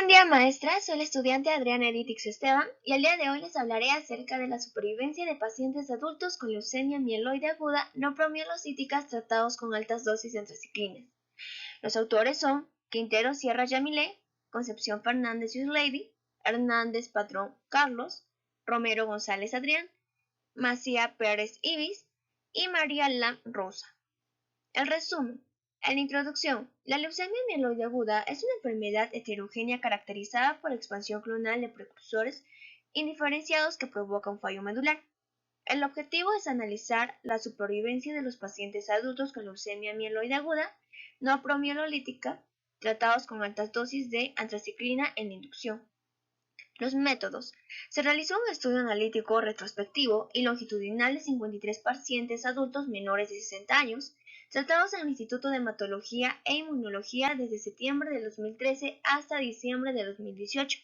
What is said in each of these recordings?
Buen día, maestra. Soy la estudiante Adriana Editix Esteban y el día de hoy les hablaré acerca de la supervivencia de pacientes adultos con leucemia mieloide aguda no promielocítica tratados con altas dosis de antraciclinas. Los autores son Quintero Sierra Yamilé, Concepción Fernández Yuslady, Hernández Patrón Carlos, Romero González Adrián, Macía Pérez Ibis y María Lam Rosa. El resumen. En la introducción, la leucemia mieloide aguda es una enfermedad heterogénea caracterizada por expansión clonal de precursores indiferenciados que provoca un fallo medular. El objetivo es analizar la supervivencia de los pacientes adultos con leucemia mieloide aguda no promielolítica tratados con altas dosis de antraciclina en la inducción. Los métodos. Se realizó un estudio analítico retrospectivo y longitudinal de 53 pacientes adultos menores de 60 años, tratados en el Instituto de Hematología e Inmunología desde septiembre de 2013 hasta diciembre de 2018.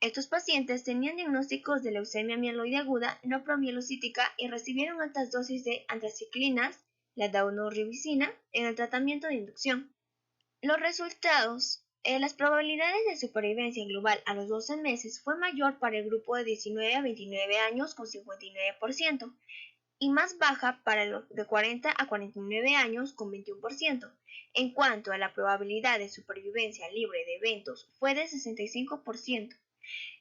Estos pacientes tenían diagnósticos de leucemia mieloide aguda no promielocítica y recibieron altas dosis de antraciclinas, la daunorubicina, en el tratamiento de inducción. Los resultados. Las probabilidades de supervivencia global a los 12 meses fue mayor para el grupo de 19 a 29 años con 59% y más baja para los de 40 a 49 años con 21%. En cuanto a la probabilidad de supervivencia libre de eventos fue de 65%.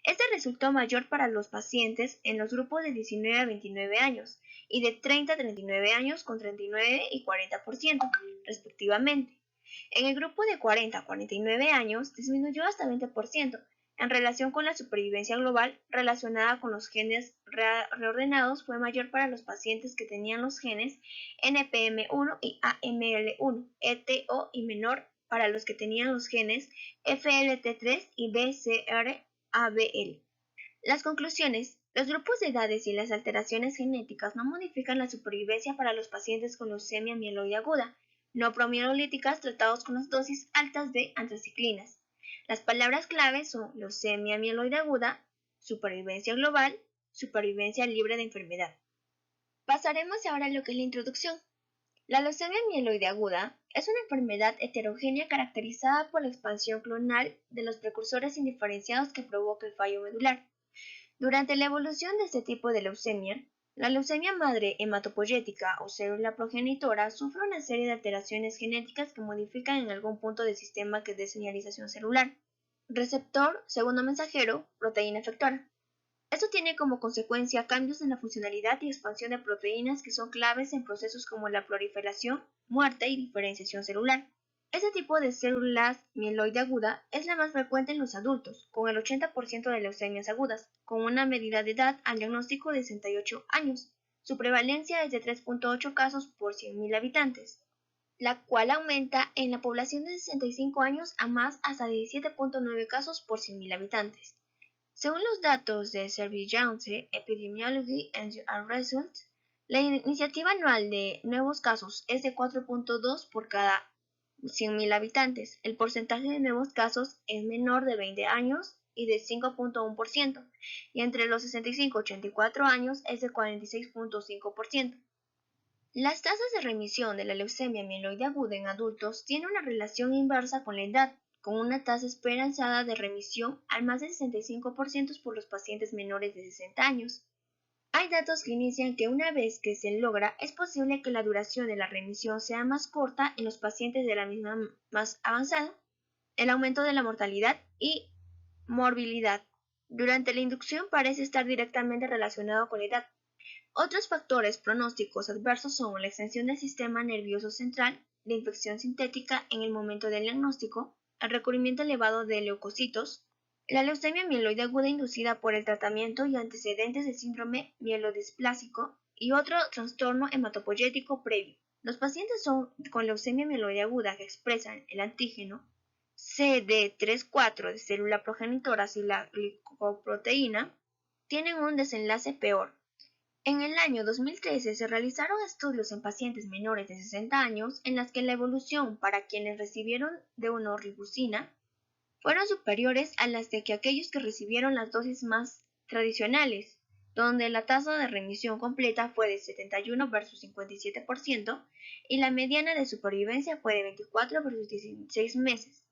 Este resultó mayor para los pacientes en los grupos de 19 a 29 años y de 30 a 39 años con 39 y 40%, respectivamente. En el grupo de 40 a 49 años disminuyó hasta 20% en relación con la supervivencia global relacionada con los genes reordenados fue mayor para los pacientes que tenían los genes NPM1 y AML1, ETO y menor para los que tenían los genes FLT3 y BCR-ABL. Las conclusiones. Los grupos de edades y las alteraciones genéticas no modifican la supervivencia para los pacientes con leucemia mieloide aguda no promielolíticas tratados con las dosis altas de antraciclinas. Las palabras claves son leucemia mieloide aguda, supervivencia global, supervivencia libre de enfermedad. Pasaremos ahora a lo que es la introducción. La leucemia mieloide aguda es una enfermedad heterogénea caracterizada por la expansión clonal de los precursores indiferenciados que provoca el fallo medular. Durante la evolución de este tipo de leucemia, la leucemia madre hematopoyética o célula progenitora sufre una serie de alteraciones genéticas que modifican en algún punto del sistema de señalización celular. Receptor, segundo mensajero, proteína efectora. Esto tiene como consecuencia cambios en la funcionalidad y expansión de proteínas que son claves en procesos como la proliferación, muerte y diferenciación celular. Este tipo de células mieloide aguda es la más frecuente en los adultos, con el 80% de leucemias agudas, con una medida de edad al diagnóstico de 68 años. Su prevalencia es de 3.8 casos por 100.000 habitantes, la cual aumenta en la población de 65 años a más hasta 17.9 casos por 100.000 habitantes. Según los datos de Surveillance Epidemiology and Results, la iniciativa anual de nuevos casos es de 4.2 por cada 100.000 habitantes. El porcentaje de nuevos casos es menor de 20 años y de 5.1%, y entre los 65 y 84 años es de 46.5%. Las tasas de remisión de la leucemia mieloide aguda en adultos tienen una relación inversa con la edad, con una tasa esperanzada de remisión al más del 65% por los pacientes menores de 60 años. Hay datos que inician que una vez que se logra, es posible que la duración de la remisión sea más corta en los pacientes de la misma más avanzada, el aumento de la mortalidad y morbilidad durante la inducción parece estar directamente relacionado con la edad. Otros factores pronósticos adversos son la extensión del sistema nervioso central, la infección sintética en el momento del diagnóstico, el recubrimiento elevado de leucocitos, la leucemia mieloide aguda inducida por el tratamiento y antecedentes de síndrome mielodisplásico y otro trastorno hematopoyético previo. Los pacientes con leucemia mieloide aguda que expresan el antígeno CD34 de célula progenitora y la glicoproteína tienen un desenlace peor. En el año 2013 se realizaron estudios en pacientes menores de 60 años en las que la evolución para quienes recibieron daunorubicina fueron superiores a las de aquellos que recibieron las dosis más tradicionales, donde la tasa de remisión completa fue de 71 versus 57% y la mediana de supervivencia fue de 24 versus 16 meses.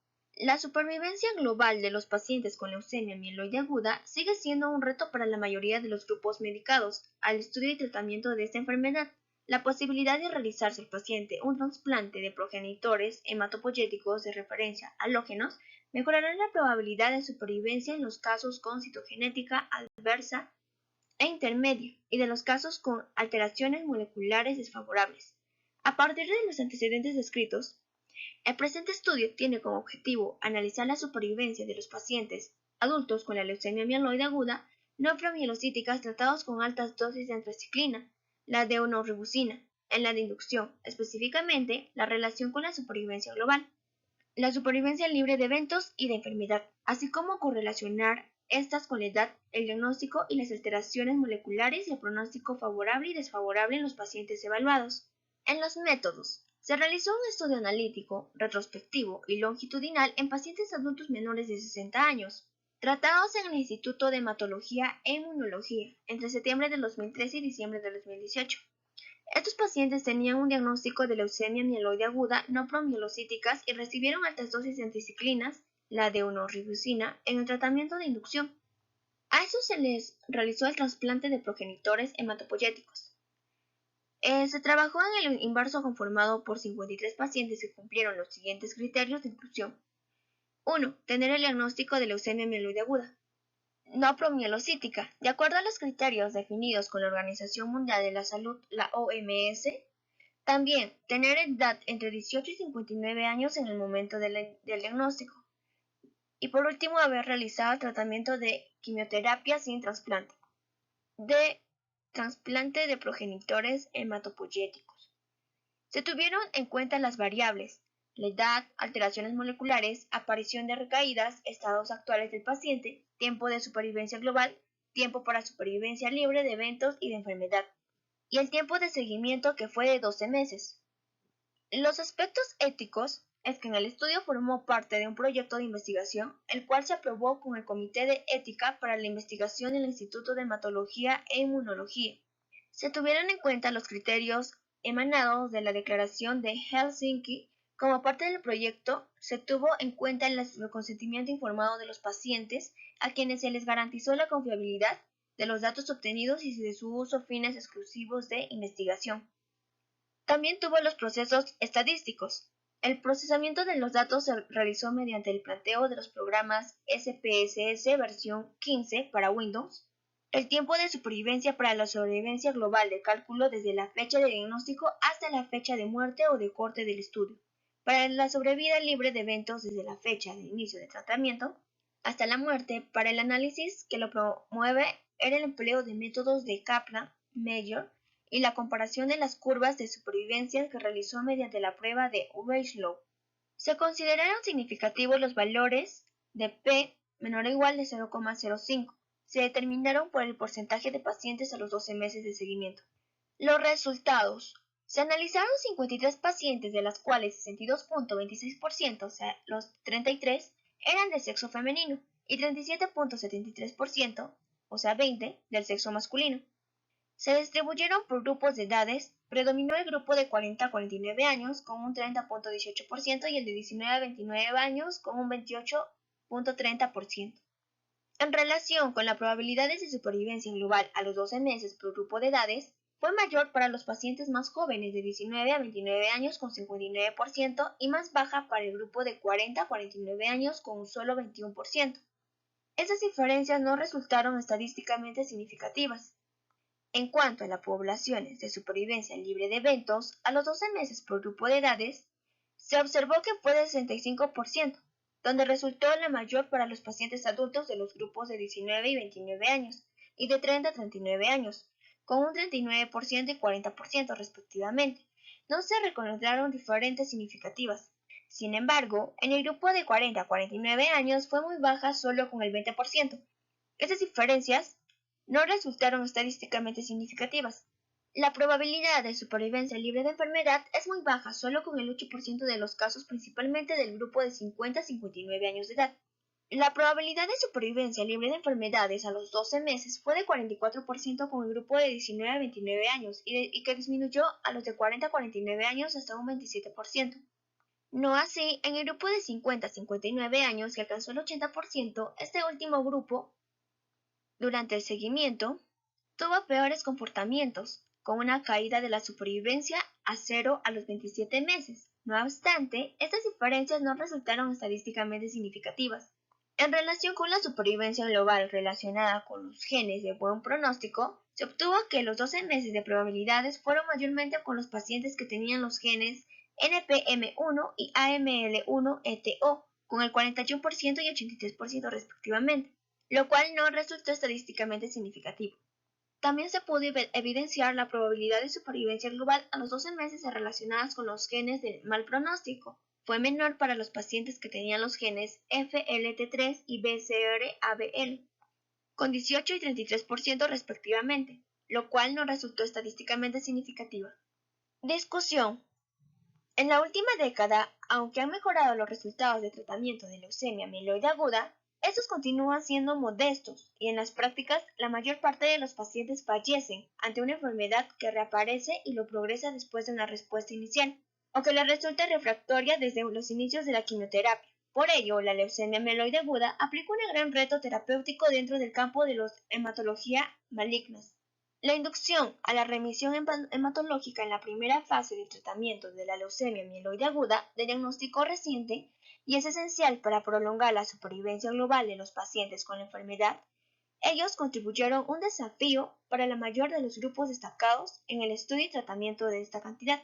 La supervivencia global de los pacientes con leucemia mieloide aguda sigue siendo un reto para la mayoría de los grupos medicados al estudio y tratamiento de esta enfermedad. La posibilidad de realizarse al paciente un trasplante de progenitores hematopoyéticos de referencia halógenos mejorará la probabilidad de supervivencia en los casos con citogenética adversa e intermedio y de los casos con alteraciones moleculares desfavorables. A partir de los antecedentes descritos, el presente estudio tiene como objetivo analizar la supervivencia de los pacientes adultos con la leucemia mieloide aguda no promielocíticas tratados con altas dosis de antraciclina, la deonoribusina, en la de inducción, específicamente la relación con la supervivencia global, la supervivencia libre de eventos y de enfermedad, así como correlacionar estas con la edad, el diagnóstico y las alteraciones moleculares y el pronóstico favorable y desfavorable en los pacientes evaluados. En los métodos, se realizó un estudio analítico, retrospectivo y longitudinal en pacientes adultos menores de 60 años, tratados en el Instituto de Hematología e Inmunología entre septiembre de 2013 y diciembre de 2018. Estos pacientes tenían un diagnóstico de leucemia mieloide aguda no promielocíticas y recibieron altas dosis de anticiclinas, la deonoribusina, en el tratamiento de inducción. A estos se les realizó el trasplante de progenitores hematopoyéticos. Se trabajó en el inverso conformado por 53 pacientes que cumplieron los siguientes criterios de inclusión. 1. Tener el diagnóstico de leucemia mieloide aguda no promielocítica. De acuerdo a los criterios definidos con la Organización Mundial de la Salud, la OMS, también tener edad entre 18 y 59 años en el momento del diagnóstico. Y por último, haber realizado el tratamiento de quimioterapia sin trasplante. De trasplante de progenitores hematopoyéticos. Se tuvieron en cuenta las variables, la edad, alteraciones moleculares, aparición de recaídas, estados actuales del paciente, tiempo de supervivencia global, tiempo para supervivencia libre de eventos y de enfermedad, y el tiempo de seguimiento que fue de 12 meses. Los aspectos éticos es que en el estudio formó parte de un proyecto de investigación, el cual se aprobó con el Comité de Ética para la Investigación del Instituto de Hematología e Inmunología. Se tuvieron en cuenta los criterios emanados de la Declaración de Helsinki. Como parte del proyecto, se tuvo en cuenta el consentimiento informado de los pacientes, a quienes se les garantizó la confiabilidad de los datos obtenidos y de su uso a fines exclusivos de investigación. También tuvo los procesos estadísticos. El procesamiento de los datos se realizó mediante el planteo de los programas SPSS versión 15 para Windows, el tiempo de supervivencia para la sobrevivencia global de cálculo desde la fecha de diagnóstico hasta la fecha de muerte o de corte del estudio, para la sobrevida libre de eventos desde la fecha de inicio de tratamiento hasta la muerte. Para el análisis que lo promueve era el empleo de métodos de Kaplan-Meier y la comparación de las curvas de supervivencia que realizó mediante la prueba de Wieslow. Se consideraron significativos los valores de P menor o igual de 0,05. Se determinaron por el porcentaje de pacientes a los 12 meses de seguimiento. Los resultados. Se analizaron 53 pacientes, de las cuales 62.26%, o sea, los 33, eran de sexo femenino y 37.73%, o sea, 20, del sexo masculino. Se distribuyeron por grupos de edades, predominó el grupo de 40 a 49 años con un 30.18% y el de 19 a 29 años con un 28.30%. En relación con la probabilidad de supervivencia global a los 12 meses por grupo de edades, fue mayor para los pacientes más jóvenes de 19 a 29 años con 59% y más baja para el grupo de 40 a 49 años con un solo 21%. Estas diferencias no resultaron estadísticamente significativas. En cuanto a las poblaciones de supervivencia libre de eventos, a los 12 meses por grupo de edades, se observó que fue de 65%, donde resultó la mayor para los pacientes adultos de los grupos de 19 y 29 años y de 30 a 39 años, con un 39% y 40% respectivamente. No se reconocieron diferencias significativas. Sin embargo, en el grupo de 40 a 49 años fue muy baja, solo con el 20%. Estas diferencias no resultaron estadísticamente significativas. La probabilidad de supervivencia libre de enfermedad es muy baja, solo con el 8% de los casos, principalmente del grupo de 50 a 59 años de edad. La probabilidad de supervivencia libre de enfermedades a los 12 meses fue de 44% con el grupo de 19 a 29 años y que disminuyó a los de 40 a 49 años hasta un 27%. No así en el grupo de 50 a 59 años, que alcanzó el 80%, este último grupo, durante el seguimiento, tuvo peores comportamientos, con una caída de la supervivencia a 0 a los 27 meses. No obstante, estas diferencias no resultaron estadísticamente significativas. En relación con la supervivencia global relacionada con los genes de buen pronóstico, se obtuvo que los 12 meses de probabilidades fueron mayormente con los pacientes que tenían los genes NPM1 y AML1-ETO, con el 41% y 83% respectivamente, lo cual no resultó estadísticamente significativo. También se pudo evidenciar la probabilidad de supervivencia global a los 12 meses relacionadas con los genes de mal pronóstico. Fue menor para los pacientes que tenían los genes FLT3 y BCR-ABL, con 18 y 33% respectivamente, lo cual no resultó estadísticamente significativa. Discusión. En la última década, aunque han mejorado los resultados de tratamiento de leucemia mieloide aguda, estos continúan siendo modestos y en las prácticas la mayor parte de los pacientes fallecen ante una enfermedad que reaparece y lo progresa después de una respuesta inicial, o que les resulta refractaria desde los inicios de la quimioterapia. Por ello, la leucemia mieloide aguda aplica un gran reto terapéutico dentro del campo de las hematologías malignas. La inducción a la remisión hematológica en la primera fase del tratamiento de la leucemia mieloide aguda de diagnóstico reciente y es esencial para prolongar la supervivencia global de los pacientes con la enfermedad. Ellos contribuyeron un desafío para la mayor de los grupos destacados en el estudio y tratamiento de esta cantidad.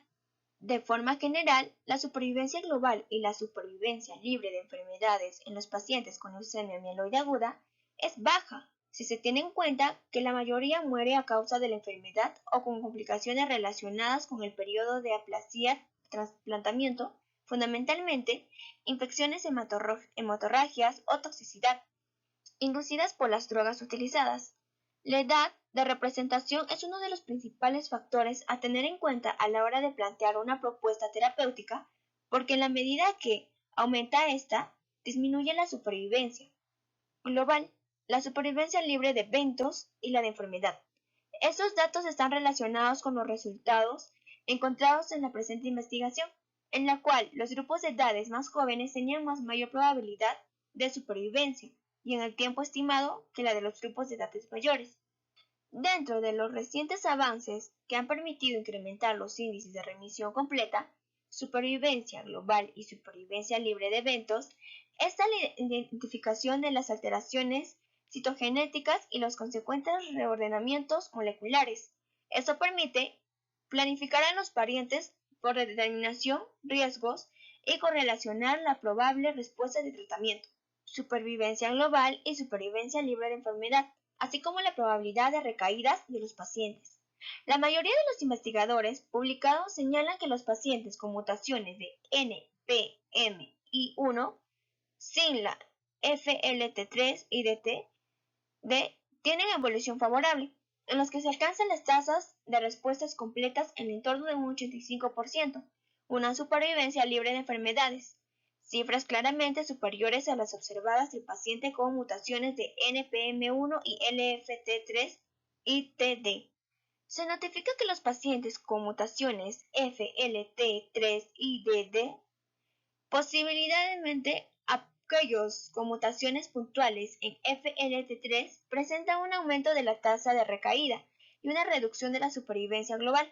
De forma general, la supervivencia global y la supervivencia libre de enfermedades en los pacientes con leucemia mieloide aguda es baja, si se tiene en cuenta que la mayoría muere a causa de la enfermedad o con complicaciones relacionadas con el periodo de aplasia trasplantamiento, fundamentalmente infecciones hemorragias o toxicidad, inducidas por las drogas utilizadas. La edad de representación es uno de los principales factores a tener en cuenta a la hora de plantear una propuesta terapéutica, porque en la medida que aumenta esta, disminuye la supervivencia global, la supervivencia libre de eventos y la de enfermedad. Estos datos están relacionados con los resultados encontrados en la presente investigación, en la cual los grupos de edades más jóvenes tenían mayor probabilidad de supervivencia y en el tiempo estimado que la de los grupos de edades mayores. Dentro de los recientes avances que han permitido incrementar los índices de remisión completa, supervivencia global y supervivencia libre de eventos, está la identificación de las alteraciones citogenéticas y los consecuentes reordenamientos moleculares. Esto permite planificar a los parientes por determinación, riesgos y correlacionar la probable respuesta de tratamiento, supervivencia global y supervivencia libre de enfermedad, así como la probabilidad de recaídas de los pacientes. La mayoría de los investigadores publicados señalan que los pacientes con mutaciones de NPMI1 sin la FLT3 y DT tienen evolución favorable, en los que se alcanzan las tasas de respuestas completas en el entorno de un 85%, una supervivencia libre de enfermedades, cifras claramente superiores a las observadas del paciente con mutaciones de NPM1 y LFT3 y TD. Se notifica que los pacientes con mutaciones FLT3 y DD, posiblemente aquellos con mutaciones puntuales en FLT3, presentan un aumento de la tasa de recaída y una reducción de la supervivencia global.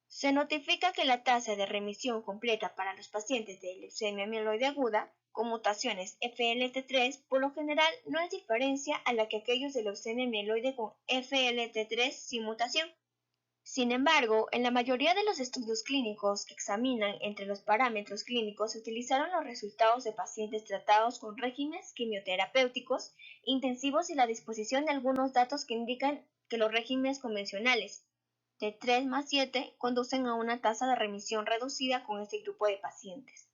Se notifica que la tasa de remisión completa para los pacientes de leucemia mieloide aguda con mutaciones FLT3 por lo general no es diferencia a la que aquellos de leucemia mieloide con FLT3 sin mutación. Sin embargo, en la mayoría de los estudios clínicos que examinan entre los parámetros clínicos se utilizaron los resultados de pacientes tratados con regímenes quimioterapéuticos intensivos y la disposición de algunos datos que indican que los regímenes convencionales de 3+7 conducen a una tasa de remisión reducida con este grupo de pacientes.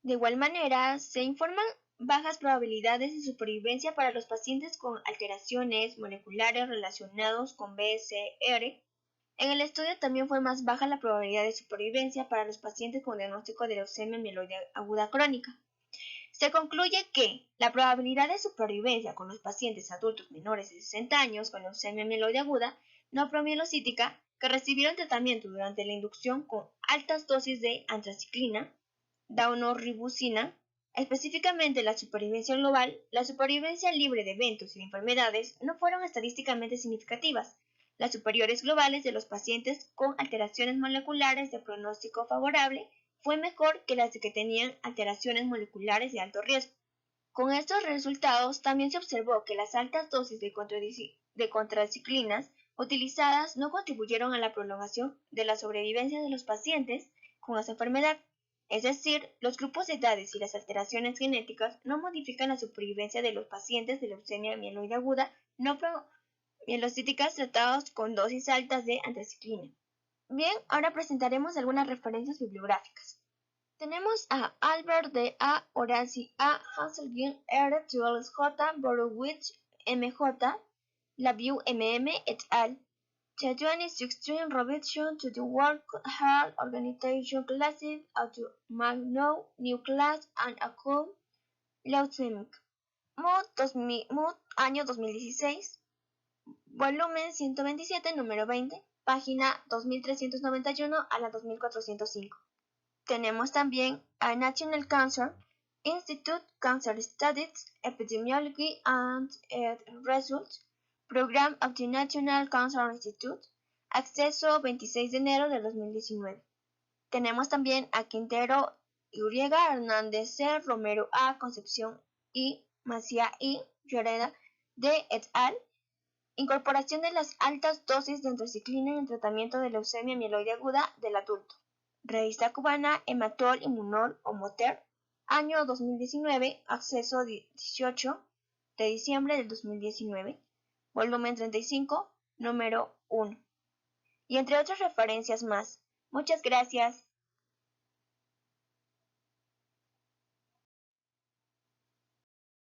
De igual manera, se informan bajas probabilidades de supervivencia para los pacientes con alteraciones moleculares relacionados con BCR. En el estudio también fue más baja la probabilidad de supervivencia para los pacientes con diagnóstico de leucemia mieloide aguda crónica. Se concluye que la probabilidad de supervivencia con los pacientes adultos menores de 60 años con leucemia mieloide aguda no promielocítica que recibieron tratamiento durante la inducción con altas dosis de antraciclina daunorubicina, específicamente la supervivencia global, la supervivencia libre de eventos y enfermedades no fueron estadísticamente significativas. Las superiores globales de los pacientes con alteraciones moleculares de pronóstico favorable fue mejor que las que tenían alteraciones moleculares de alto riesgo. Con estos resultados también se observó que las altas dosis de contraciclinas utilizadas no contribuyeron a la prolongación de la sobrevivencia de los pacientes con esa enfermedad. Es decir, los grupos de edades y las alteraciones genéticas no modifican la supervivencia de los pacientes de leucemia mieloide aguda no mielocíticas tratados con dosis altas de antraciclina. Bien, ahora presentaremos algunas referencias bibliográficas. Tenemos a Albert D. A. Horaci A. Hanselgren R. Jules J. Borowitz M.J. LaView M.M. et al. The 2016 revision to the World Health Organization Classic of the Magno New Class and Acute Leukemic. Mood, año 2016, volumen 127, número 20, página 2391 a la 2405. Tenemos también a National Cancer Institute Cancer Studies, Epidemiology and Results, Program of the National Cancer Institute, acceso 26 de enero de 2019. Tenemos también a Quintero Y, Hernández C, Romero A, Concepción I, Macía I, Lloreda D et al. Incorporación de las altas dosis de antraciclina en el tratamiento de leucemia mieloide aguda del adulto. Revista cubana Hematol Inmunol o Moter, año 2019, acceso 18 de diciembre del 2019, volumen 35, número 1. Y entre otras referencias más. Muchas gracias.